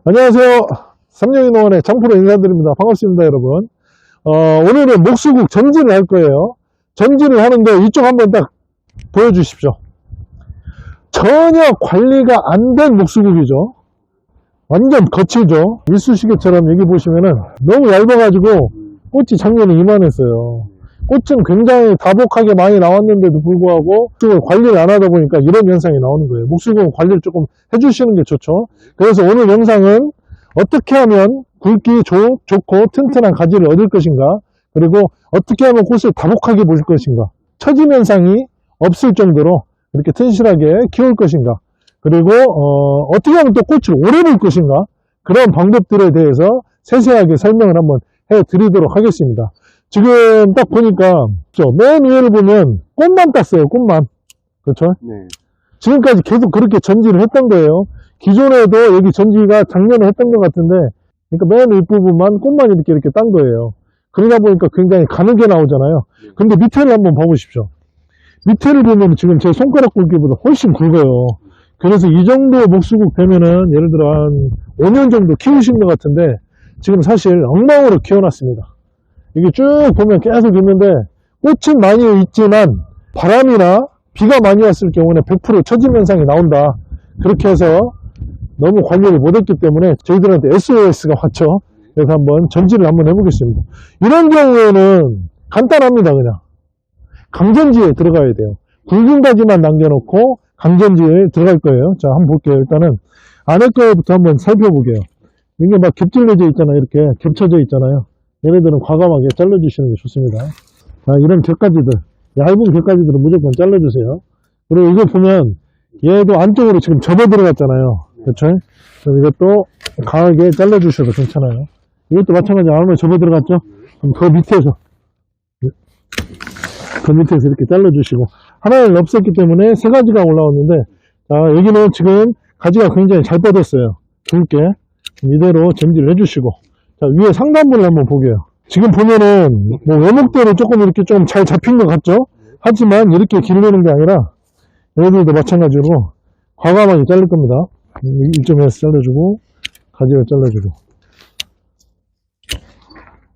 안녕하세요. 삼령이농원의 장프로 인사드립니다. 반갑습니다, 여러분. 오늘은 목수국 전지를 할 거예요. 전지를 하는데 이쪽 한번 딱 보여주십시오. 전혀 관리가 안 된 목수국이죠. 완전 거칠죠. 밀수시계처럼 여기 보시면은 너무 얇아가지고 꽃이 작년에 이만했어요. 꽃은 굉장히 다복하게 많이 나왔는데도 불구하고 목수국을 관리를 안 하다 보니까 이런 현상이 나오는 거예요. 목수국은 관리를 조금 해주시는 게 좋죠. 그래서 오늘 영상은 어떻게 하면 굵기 좋고 튼튼한 가지를 얻을 것인가, 그리고 어떻게 하면 꽃을 다복하게 보일 것인가, 처짐 현상이 없을 정도로 이렇게 튼실하게 키울 것인가, 그리고 어떻게 하면 또 꽃을 오래 볼 것인가, 그런 방법들에 대해서 세세하게 설명을 한번 해드리도록 하겠습니다. 지금 딱 보니까 맨 위에를 보면 꽃만 땄어요. 꽃만. 그렇죠? 네. 지금까지 계속 그렇게 전지를 했던 거예요. 기존에도 여기 전지가 작년에 했던 것 같은데, 그러니까 맨 윗부분만 꽃만 이렇게 딴 거예요. 그러다 보니까 굉장히 가늘게 나오잖아요. 근데 밑에를 한번 봐보십시오. 밑에를 보면 지금 제 손가락 굵기보다 훨씬 굵어요. 그래서 이 정도 목수국 되면은 예를 들어 한 5년 정도 키우신 것 같은데, 지금 사실 엉망으로 키워놨습니다. 이게 쭉 보면 계속 있는데 꽃은 많이 있지만 바람이나 비가 많이 왔을 경우는 100% 처짐 현상이 나온다. 그렇게 해서 너무 관리를 못했기 때문에 저희들한테 SOS가 왔죠. 그래서 한번 전지를 한번 해보겠습니다. 이런 경우에는 간단합니다. 그냥 강전지에 들어가야 돼요. 굵은 가지만 남겨놓고 강전지에 들어갈 거예요. 자, 한번 볼게요. 일단은 안에 거부터 한번 살펴보게요. 이게 막 겹질려져 있잖아요. 이렇게 겹쳐져 있잖아요. 얘네들은 과감하게 잘라주시는 게 좋습니다. 자, 이런 곁가지들, 얇은 곁가지들은 무조건 잘라주세요. 그리고 이거 보면 얘도 안쪽으로 지금 접어 들어갔잖아요. 그렇죠? 이것도 강하게 잘라주셔도 괜찮아요. 이것도 마찬가지 안으로 접어 들어갔죠? 그럼 그 밑에서 이렇게 잘라주시고, 하나는 없었기 때문에 세 가지가 올라왔는데, 자, 여기는 지금 가지가 굉장히 잘 뻗었어요. 굵게 이대로 전지를 해주시고, 자, 위에 상단부를 한번 보게요. 지금 보면은 뭐 외목대로 조금 이렇게 좀 잘 잡힌 것 같죠? 하지만 이렇게 기르는 게 아니라 얘들도 마찬가지로 과감하게 자를 겁니다. 이쪽에서 잘라주고, 가지를 잘라주고.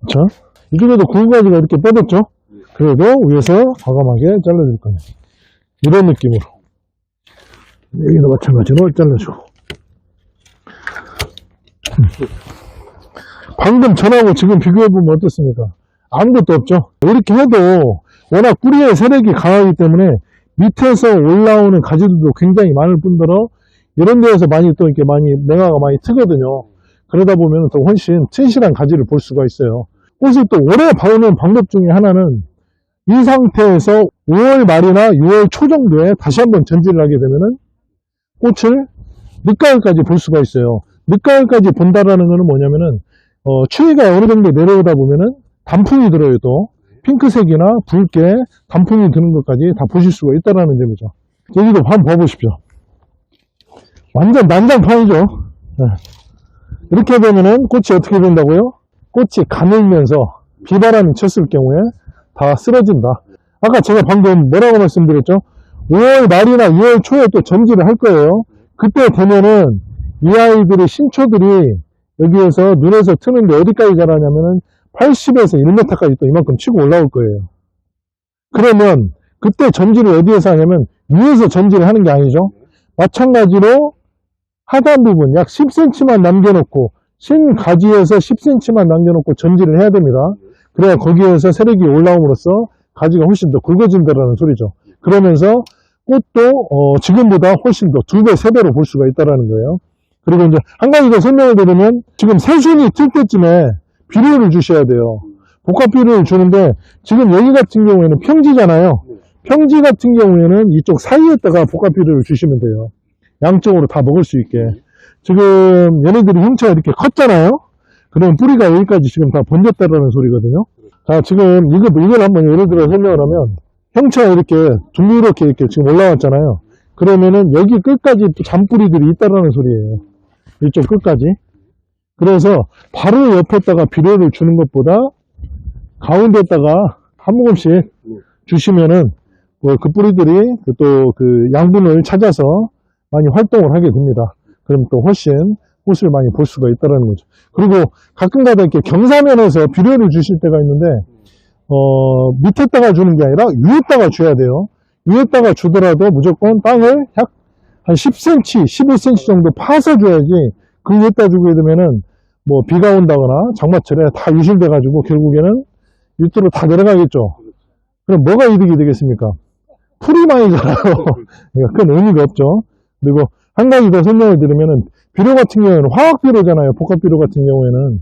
자, 이쪽에도 굵은 가지가 이렇게 뻗었죠? 그래도 위에서 과감하게 잘라줄 거예요. 이런 느낌으로. 여기도 마찬가지로 잘라주고. 방금 전하고 지금 비교해보면 어떻습니까? 아무것도 없죠? 이렇게 해도 워낙 뿌리의 세력이 강하기 때문에 밑에서 올라오는 가지들도 굉장히 많을 뿐더러 이런 데에서 많이 또 이렇게 맹아가 많이 트거든요. 그러다 보면 또 훨씬 튼실한 가지를 볼 수가 있어요. 꽃을 또 오래 봐오는 방법 중에 하나는 이 상태에서 5월 말이나 6월 초 정도에 다시 한번 전지를 하게 되면은 꽃을 늦가을까지 볼 수가 있어요. 늦가을까지 본다라는 거는 뭐냐면은 추위가 어느 정도 내려오다 보면은 단풍이 들어요. 또 핑크색이나 붉게 단풍이 드는 것까지 다 보실 수가 있다라는 점이죠. 여기도 한번 봐보십시오. 완전 난장판이죠. 네. 이렇게 되면은 꽃이 어떻게 된다고요? 꽃이 가늘면서 비바람이 쳤을 경우에 다 쓰러진다. 아까 제가 방금 뭐라고 말씀드렸죠? 5월 말이나 6월 초에 또 전지를 할 거예요. 그때 되면은 이 아이들의 신초들이 여기에서 눈에서 트는데 어디까지 자라냐면은 80에서 1m까지 또 이만큼 치고 올라올 거예요. 그러면 그때 전지를 어디에서 하냐면 위에서 전지를 하는 게 아니죠. 마찬가지로 하단 부분 약 10cm만 남겨놓고 신 가지에서 10cm만 남겨놓고 전지를 해야 됩니다. 그래야 거기에서 세력이 올라옴으로써 가지가 훨씬 더 굵어진다는 소리죠. 그러면서 꽃도 지금보다 훨씬 더 2배, 3배로 볼 수가 있다는 거예요. 그리고 이제 한 가지 더 설명을 드리면 지금 새순이 틀 때쯤에 비료를 주셔야 돼요. 복합 비료를 주는데 지금 여기 같은 경우에는 평지잖아요. 평지 같은 경우에는 이쪽 사이에다가 복합 비료를 주시면 돼요. 양쪽으로 다 먹을 수 있게. 지금 얘네들이 형체가 이렇게 컸잖아요. 그러면 뿌리가 여기까지 지금 다 번졌다라는 소리거든요. 자, 지금 이걸 한번 예를 들어 설명을 하면 형체가 이렇게 둥그렇게 이렇게 지금 올라왔잖아요. 그러면은 여기 끝까지 잔뿌리들이 있다라는 소리예요. 이쪽 끝까지. 그래서 바로 옆에다가 비료를 주는 것보다 가운데다가 한 모금씩 주시면은 그 뿌리들이 또 그 양분을 찾아서 많이 활동을 하게 됩니다. 그럼 또 훨씬 꽃을 많이 볼 수가 있다는 거죠. 그리고 가끔가다 이렇게 경사면에서 비료를 주실 때가 있는데, 밑에다가 주는 게 아니라 위에다가 줘야 돼요. 위에다가 주더라도 무조건 땅을 약 한 10cm, 15cm 정도 파서 줘야지, 그 위에다 주게 되면은 뭐 비가 온다거나 장마철에 다 유실돼가지고 결국에는 밑으로 다 내려가겠죠. 그럼 뭐가 이득이 되겠습니까? 풀이 많이 자라요. 그러니까 큰 의미가 없죠. 그리고 한 가지 더 설명을 드리면은, 비료 같은 경우에는 화학 비료잖아요. 복합 비료 같은 경우에는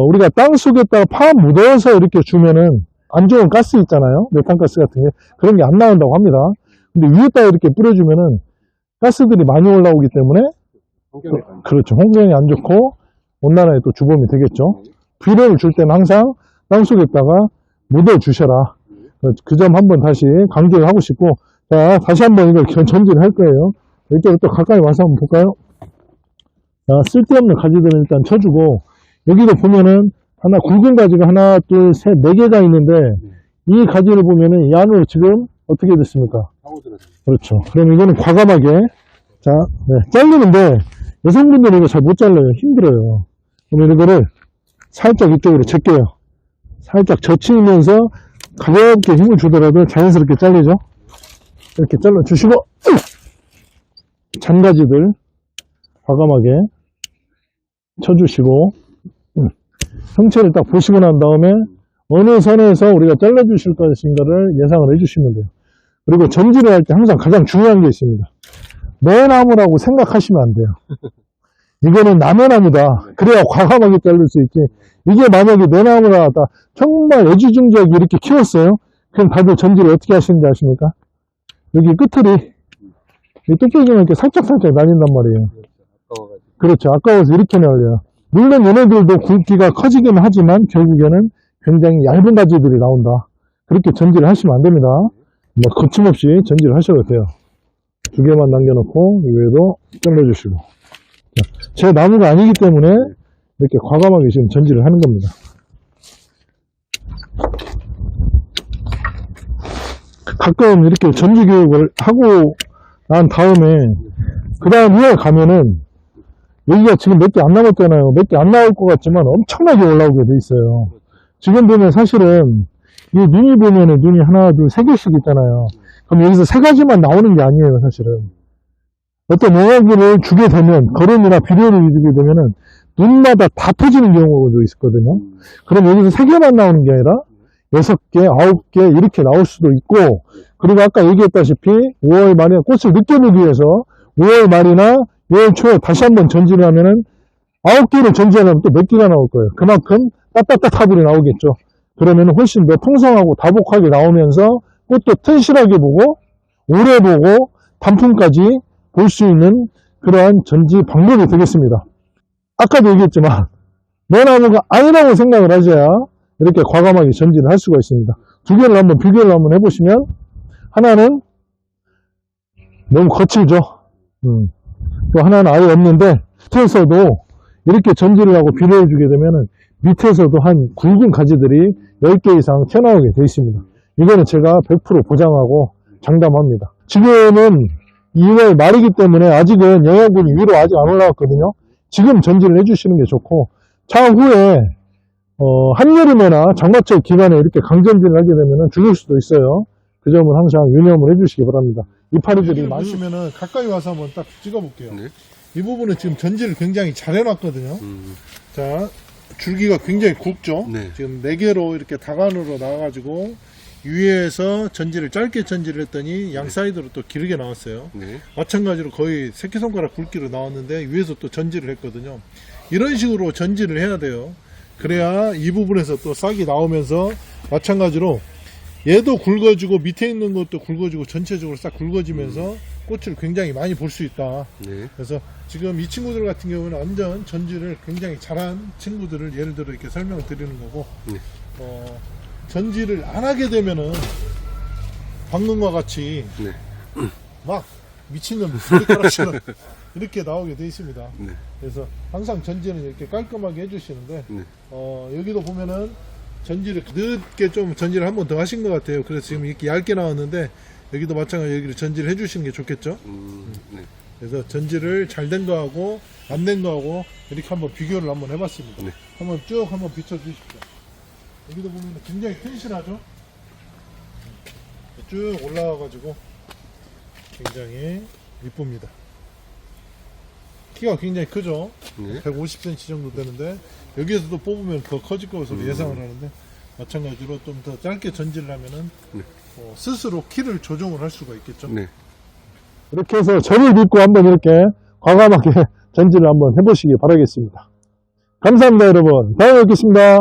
우리가 땅 속에다가 파 묻어서 이렇게 주면은 안 좋은 가스 있잖아요. 메탄가스 같은 게, 그런 게 안 나온다고 합니다. 근데 위에다가 이렇게 뿌려주면은 가스들이 많이 올라오기 때문에 그렇죠. 환경이 안 좋고 온난화에 또 주범이 되겠죠. 비료를 줄 때는 항상 땅 속에다가 묻어 주셔라. 그 점 한번 다시 강조를 하고 싶고, 자, 다시 한번 이걸 전지를 할 거예요. 이쪽으로 또 가까이 와서 한번 볼까요? 자, 쓸데없는 가지들을 일단 쳐주고, 여기도 보면은 하나 굵은 가지가 하나, 둘, 셋, 네 개가 있는데, 이 가지를 보면은 이 안으로 지금 어떻게 됐습니까? 그렇죠. 그럼 이거는 과감하게, 자, 네, 자르는데 여성분들은 이거 잘 못 잘라요. 힘들어요. 그러면 이거를 살짝 이쪽으로 제껴요. 살짝 젖히면서 가볍게 힘을 주더라도 자연스럽게 잘리죠. 이렇게 잘라주시고, 잔가지들 과감하게 쳐주시고, 형체를 딱 보시고 난 다음에 어느 선에서 우리가 잘라주실 것인가를 예상을 해주시면 돼요. 그리고 전지를 할 때 항상 가장 중요한 게 있습니다. 내 나무라고 생각하시면 안 돼요. 이거는 남의 나무다. 그래야 과감하게 자를 수 있지. 이게 만약에 내 나무라 정말 애지중지하게 이렇게 키웠어요. 그럼 다들 전지를 어떻게 하시는지 아십니까? 여기 끝들이 이 뚝배기만 이렇게 살짝살짝 날린단 말이에요. 그렇죠. 아까워서 이렇게 날려요. 물론 얘네들도 굵기가 커지기는 하지만 결국에는 굉장히 얇은 가지들이 나온다. 그렇게 전지를 하시면 안 됩니다. 뭐 거침없이 전지를 하셔도 돼요. 두 개만 남겨놓고 이외에도 잘라주시고. 제 나무가 아니기 때문에 이렇게 과감하게 지금 전지를 하는 겁니다. 가끔 이렇게 전지 교육을 하고 난 다음에 그 다음 후에 가면은 여기가 지금 몇 개 안 남았잖아요. 몇 개 안 나올 것 같지만 엄청나게 올라오게 돼 있어요. 지금 보면 사실은 이 눈이 보면은 눈이 하나, 둘, 세 개씩 있잖아요. 그럼 여기서 세 가지만 나오는 게 아니에요, 사실은. 어떤 농약을 주게 되면, 거름이나 비료를 주게 되면은 눈마다 다 터지는 경우도 있었거든요. 그럼 여기서 세 개만 나오는 게 아니라 6개, 9개 이렇게 나올 수도 있고, 그리고 아까 얘기했다시피 5월 말에 꽃을 늦게 보기 위해서 5월 말이나 6월 초에 다시 한번 전지를 하면은 9개를 전지하려면 또 몇 개가 나올 거예요. 그만큼 따따따타불이 나오겠죠. 그러면 훨씬 더 풍성하고 다복하게 나오면서 꽃도 튼실하게 보고 오래 보고 단풍까지 볼 수 있는 그러한 전지 방법이 되겠습니다. 아까도 얘기했지만 내 나무가 아니라고 생각을 하셔야 이렇게 과감하게 전지를 할 수가 있습니다. 두 개를 한번 비교를 한번 해보시면, 하나는 너무 거칠죠. 또 하나는 아예 없는데, 밑에서도 이렇게 전지를 하고 비료를 주게 되면은 밑에서도 한 굵은 가지들이 10개 이상 튀어나오게 되어 있습니다. 이거는 제가 100% 보장하고 장담합니다. 지금은 2월 말이기 때문에 아직은 영양분이 위로 아직 안 올라왔거든요. 지금 전지를 해주시는 게 좋고, 차후에 한여름에나 장마철 기간에 이렇게 강전지를 하게 되면 죽을 수도 있어요. 그 점은 항상 유념을 해주시기 바랍니다. 이파리들이 많으시면은 가까이 와서 한번 딱 찍어볼게요. 네. 이 부분은 지금 전지를 굉장히 잘 해놨거든요. 자, 줄기가 굉장히 굵죠. 네. 지금 4개로 이렇게 다간으로 나와가지고 위에서 전지를 짧게 전지를 했더니 양 사이드로 또 길게 나왔어요. 네. 마찬가지로 거의 새끼손가락 굵기로 나왔는데 위에서 또 전지를 했거든요. 이런 식으로 전지를 해야 돼요. 그래야 이 부분에서 또 싹이 나오면서, 마찬가지로 얘도 굵어지고 밑에 있는 것도 굵어지고 전체적으로 싹 굵어지면서 꽃을 굉장히 많이 볼 수 있다. 네. 그래서 지금 이 친구들 같은 경우는 완전 전지를 굉장히 잘한 친구들을 예를 들어 이렇게 설명을 드리는 거고, 네. 전지를 안 하게 되면은 방금과 같이 네. 막 미친놈 머리카락처럼 이렇게 나오게 돼 있습니다. 네. 그래서 항상 전지는 이렇게 깔끔하게 해주시는데, 네. 여기도 보면은 전지를 늦게 좀 전지를 한 번 더 하신 것 같아요. 그래서 지금 이렇게 얇게 나왔는데, 여기도 마찬가지로 여기를 전지를 해주시는 게 좋겠죠. 네. 그래서 전지를 잘 된 거하고 안 된 거하고 이렇게 한번 비교를 한번 해봤습니다. 네. 한번 쭉 한번 비춰주십시오. 여기도 보면 굉장히 튼실하죠? 쭉 올라와가지고 굉장히 이쁩니다. 키가 굉장히 크죠? 네. 150cm 정도 되는데 여기에서도 뽑으면 더 커질 것으로 예상을 하는데 마찬가지로 좀 더 짧게 전지를 하면은 네. 스스로 키를 조정을 할 수가 있겠죠? 네. 이렇게 해서 저를 믿고 한번 이렇게 과감하게 전지를 한번 해보시기 바라겠습니다. 감사합니다, 여러분. 다음에 뵙겠습니다.